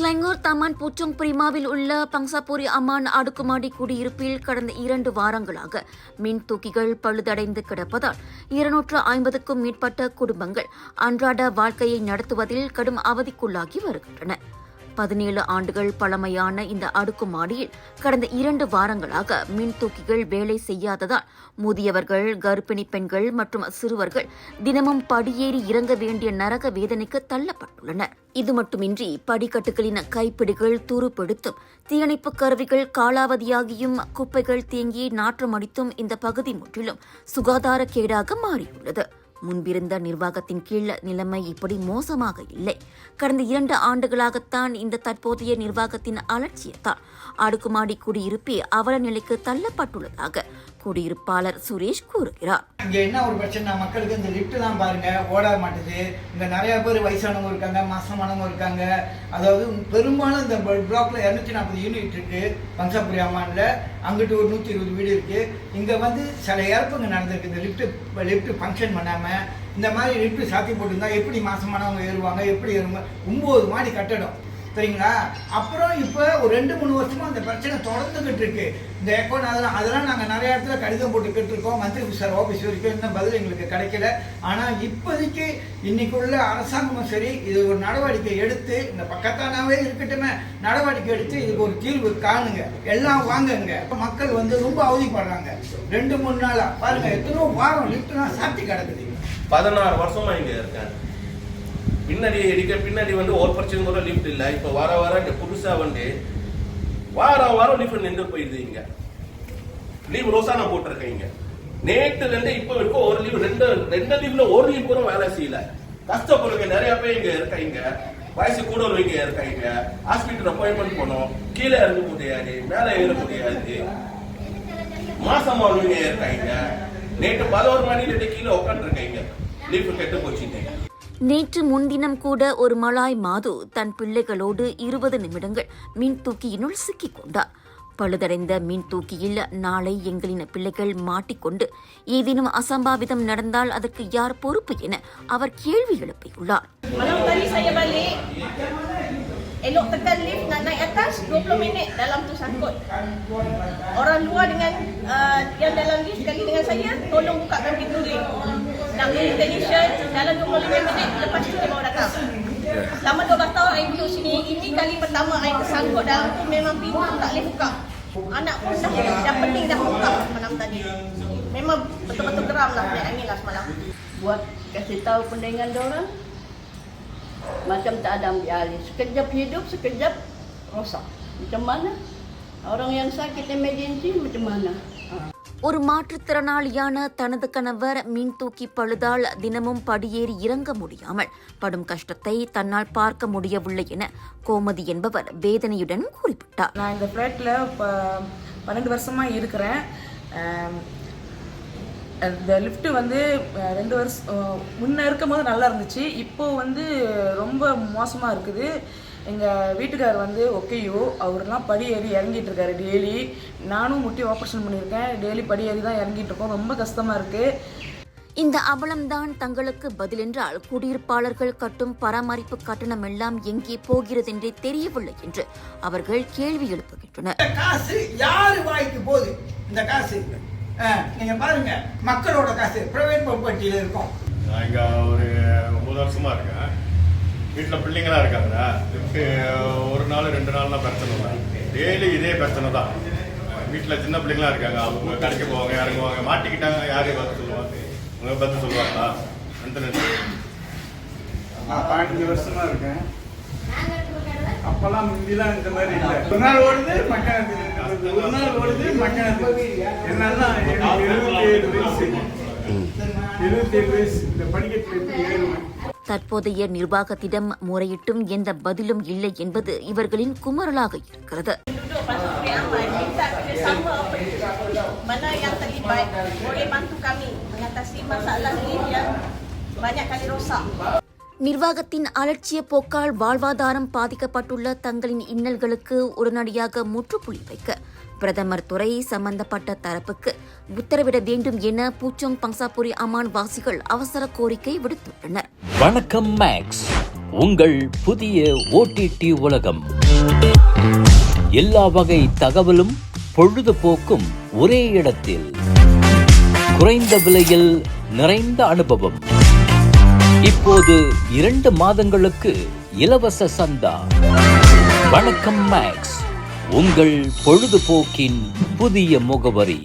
ஸ்லங்கூர் Taman பூச்சோங் பிரிமாவில் உள்ள பங்சாபுரி அமான் அடுக்குமாடி குடியிருப்பில் கடந்த 2 வாரங்களாக மின் தூக்கிகள் பழுதடைந்து கிடப்பதால் 250க்கும் மேற்பட்ட குடும்பங்கள் அன்றாட வாழ்க்கையை நடத்துவதில் கடும் அவதிக்குள்ளாகி வருகின்றன. 17 ஆண்டுகள் பழமையான இந்த அடுக்குமாடியில் கடந்த 2 வாரங்களாக மின் தூக்கிகள் வேலை செய்யாததால் முதியவர்கள், கர்ப்பிணி பெண்கள் மற்றும் சிறுவர்கள் தினமும் படியேறி இறங்க வேண்டிய நரக வேதனைக்கு தள்ளப்பட்டுள்ளனர். இது மட்டுமின்றி படிக்கட்டுகளின் கைப்பிடிகள் துருப்பிடித்தும், தீயணைப்பு கருவிகள் காலாவதியாகியும், குப்பைகள் தேங்கி நாற்றமடித்தும் இந்த பகுதி முற்றிலும் சுகாதாரக்கேடாக மாறியுள்ளது. முன்பிருந்த நிர்வாகத்தின் கீழ் நிலைமை இப்படி மோசமாக இல்லை. கடந்த 2 ஆண்டுகளாகத்தான் இந்த தற்போதைய நிர்வாகத்தின் அலட்சியத்தால் அடுக்குமாடி குடியிருப்பே அவல நிலைக்கு தள்ளப்பட்டுள்ளதாக குடியிருப்பாளர் சுரேஷ் கூறுகிறார். இங்க என்ன ஒரு பிரச்சனை, மக்களுக்கு இந்த லிப்ட் தான் பாருங்க ஓட மாட்டுது. இங்க நிறைய பேர் வயசானவங்க இருக்காங்க, மாசமானவங்க இருக்காங்க. அதாவது பெரும்பாலும் இந்த பிளாக்ல 240 யூனிட் இருக்கு பங்சாபுரி அம்மான்ல. அங்கிட்டு ஒரு 120 வீடு இருக்கு. இங்க சில இறப்புங்க நடந்திருக்கு. இந்த லிப்ட் ஃபங்க்ஷன் பண்ணாம இந்த மாதிரி லிப்ட் சாத்தி போட்டுருந்தா எப்படி மாசமானவங்க ஏறுவாங்க, எப்படி ஏறுவாங்க? 9 மாடி கட்டடம், சரிங்களா? அப்புறம் இப்போ ஒரு 2-3 வருஷமா அந்த பிரச்சனை தொடர்ந்துகிட்டு இருக்கு. இந்த எக்கோன் அதெல்லாம் நாங்கள் நிறைய இடத்துல கடிதம் போட்டு கேட்டுருக்கோம். மந்திரி சார் ஆஃபீஸ் வரைக்கும் இன்னும் பதில் எங்களுக்கு கிடைக்கல. ஆனால் இப்போதைக்கு இன்னைக்குள்ள அரசாங்கமும் சரி, இது ஒரு நடவடிக்கை எடுத்து, இந்த பக்கத்தானாவே இருக்கட்டுமே, நடவடிக்கை எடுத்து இதுக்கு ஒரு தீர்வு காணுங்க. எல்லாம் வாங்குங்க. இப்போ மக்கள் ரொம்ப அவதிப்படுறாங்க. 2-3 நாளா பாருங்க, எத்தனோ வாரம் லிப்ட்லாம் சாத்தி கிடக்குது. 16 வருஷமா இங்க இருக்காங்க. பின்னாடி ஒரு பிரச்சனை கூட லிஃப்ட் இல்லை. இப்போ வர புதுசா வாரம் லிஃப்ட் நின்று போயிடுது. இங்க லீவ் ரோசானா போட்டிருக்கீங்க. நேற்றுல இருந்து இப்போ வரைக்கும் ஒரு லீவ், ரெண்டு லீவ்ல ஒரு லீவ் கூட வேலை செய்யல. கஷ்டப்படுங்க. நிறைய பேர் இங்க இருக்காங்க. வயசு கூட இங்க இருக்காங்க. ஹாஸ்பிட்டல் அப்பாயின்மெண்ட் போனோம். கீழே இறங்க முடியாது, மேலே ஏற முடியாது. மாசமா இங்க இருக்காங்க. நேற்று 11 மணில கீழே உட்காந்து இருக்காங்க. லீஃப் கெட்டு போச்சுட்டேன். நேற்று முன்தினம் கூட ஒரு மலாய் மாது தன் பிள்ளைகளோடு 20 நிமிடங்கள் மின் தூக்கியினுள் சிக்கிக் கொண்டார். பழுதடைந்த மின் தூக்கியில் நாளை எங்களின் பிள்ளைகள் மாட்டிக்கொண்டு ஏதேனும் அசம்பாவிதம் நடந்தால் அதற்கு யார் பொறுப்பு என அவர் கேள்வி எழுப்பியுள்ளார். Elok tekan lift nak naik atas 20 minit dalam tu sangkut. Orang luar dengan yang dalam lift sekali dengan saya, tolong bukakan pintu lift. Nak beri technician dalam 25 minit lepas tu dia baru datang. Selama 12 tahun saya duduk sini, ini kali pertama saya tersangkut dalam tu, memang pintu tak boleh buka. Anak pun dah pening dah buka malam tadi. Memang betul-betul geram lah, naik angin lah semalam. Buat kasih tahu pendengar diorang, macam tak ada ambil alih. Sekejap hidup, sekejap rosak. Macam mana? Orang yang sakit emergency macam mana? ஒரு மாற்றுத்திறனாளியான தனது கணவர் மின் தூக்கி பழுதால் தினமும் படியேறி இறங்க முடியாமல் படும் கஷ்டத்தை தன்னால் பார்க்க முடியவில்லை என கோமதி என்பவர் வேதனையுடன் குறிப்பிட்டார். நான் இந்த ஃப்ளாட்ல 12 வருஷமா இருக்கிறேன். இந்த லிஃப்ட் 2 வருஷம் முன்ன இருக்கும் போது நல்லா இருந்துச்சு. இப்போ ரொம்ப மோசமா இருக்குது. எங்கள் வீட்டுக்கார் ஒக்கையோ அவரெல்லாம் படி ஏறி இறங்கிட்டு இருக்காரு டெய்லி. நானும் முட்டி ஆப்ரேஷன் பண்ணியிருக்கேன். டெய்லி படி ஏறி தான் இறங்கிட்டு இருக்கோம். ரொம்ப கஷ்டமா இருக்கு. இந்த அவலம்தான் தங்களுக்கு பதிலென்றால் குடியிருப்பாளர்கள் கட்டும் பராமரிப்பு கட்டணம் எல்லாம் எங்கே போகிறது என்றே தெரியவில்லை என்று அவர்கள் கேள்வி எழுப்புகின்றனர். காசு யாரு வாய்க்கு போகுது? இந்த காசு நீங்க பாருங்க, மக்களோட காசு பிரைவேட் ப்ராப்பர்ட்டியில இருக்கும். நான் இங்க ஒரு 9 வருஷமா இருக்கேன். வீட்டில் பிள்ளைங்களா இருக்காங்க. ஒரு நாள் 2 நாள் தான் பிரச்சனை தான். டெய்லி இதே பிரச்சனை தான். வீட்டில் சின்ன பிள்ளைங்களா இருக்காங்க. அவங்க கடைக்கு போவாங்க, இறங்குவாங்க, மாட்டிக்கிட்டாங்க. யாரையும் பார்த்து சொல்லுவாங்க? உங்களை பார்த்து சொல்லுவாங்களா? 15 வருஷமா இருக்கேன். அப்பெல்லாம் முந்திலாம் இந்த மாதிரி இல்லை. ஒரு நாள் ஓடுது மக்கள், ஒரு நாள் ஓடுது மக்கள். என்னன்னா 77 வயசு இந்த படிக்கட்டு ஏறுவேன். தற்போதைய நிர்வாகத்திடம் முறையிட்டும் எந்த பதிலும் இல்லை என்பது இவர்களின் குமரலாக இருக்கிறது. Mana yang terlibat boleh bantu kami mengatasi masalah lift yang banyak kali rosak. நிர்வாகத்தின் அலட்சிய போக்கால் வாழ்வாதாரம் பாதிக்கப்பட்டுள்ள தங்களின் இன்னல்களுக்கு உடனடியாக முற்றுப்புள்ளி வைக்க பிரதமர் துறை சம்பந்தப்பட்ட தரப்புக்கு உத்தரவிட வேண்டும் என பூச்சோங் பங்சாபுரி அமான் வாசிகள் அவசர கோரிக்கை விடுத்துள்ளனர். வணக்கம் மேக்ஸ். உங்கள் புதிய OTT உலகம். எல்லா வகை தகவலும் பொழுதுபோக்கும் ஒரே இடத்தில். குறைந்த விலையில் நிறைந்த அனுபவம். இப்போது 2 மாதங்களுக்கு இலவச சந்தா. வணக்கம் மேக்ஸ், உங்கள் பொழுதுபோக்கின் புதிய முகவரி.